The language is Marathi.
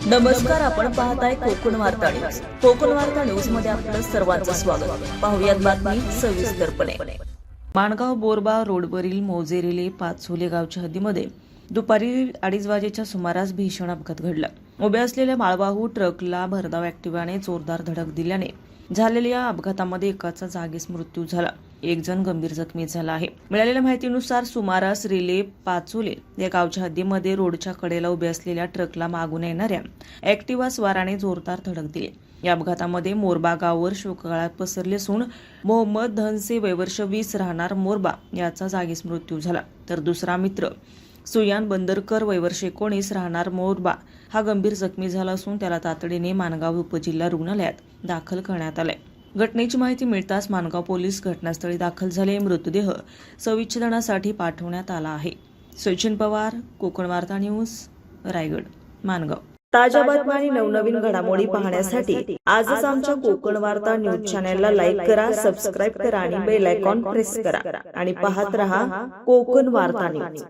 नमस्कार, आपण पाहताय कोकण वार्ता न्यूज. कोकण वार्ता न्यूज मध्ये आपलं सर्वांचं स्वागत. पाहुयात बातमी सविस्तरपणे. माणगाव बोरबा रोडवरील मोजेरेले पाचोले गावच्या हद्दीमध्ये दुपारी 2:30 वाजेच्या सुमारास भीषण अपघात घडला. उभ्या असलेल्या माळवाहू ट्रकला भरधाव ऍक्टिव्हाने जोरदार धडक दिल्याने झालेल्या या अपघातामध्ये एकाचा जागीच मृत्यू झाला. एक जण गंभीर जखमी झाला आहे. मिळालेल्या माहितीनुसार सुमारास रेले पाचोले या गावच्या हद्दीमध्ये रोडच्या कडेला उभ्या असलेल्या ट्रकला मागून येणाऱ्या ऍक्टिव्हा स्वाराने जोरदार धडक दिली. या अपघातामध्ये मोरबा गावावर शोककळा पसरली असून मोहम्मद धनसे वय वर्ष 20 राहणार मोरबा याचा जागीच मृत्यू झाला, तर दुसरा मित्र सुयान बंदरकर वय वर्ष 19 राहणार मोरबा हा गंभीर जखमी झाला असून त्याला तातडीने माणगाव उपजिल्हा रुग्णालयात दाखल करण्यात आले. घटनेची माहिती मिळताच माणगाव पोलीस घटनास्थळी दाखल झाले. मृतदेह संविच्छेदनासाठी पाठवण्यात आला आहे. सचिन पवार, कोकण वार्ता न्यूज, रायगड, माणगाव. ताज्या बातम्या आणि नवनवीन घडामोडी पाहण्यासाठी आजच आमच्या कोकण वार्ता न्यूज चॅनलला लाईक करा, सबस्क्राईब करा आणि बेल आयकॉन प्रेस करा आणि पाहत रहा कोकण वार्ता न्यूज.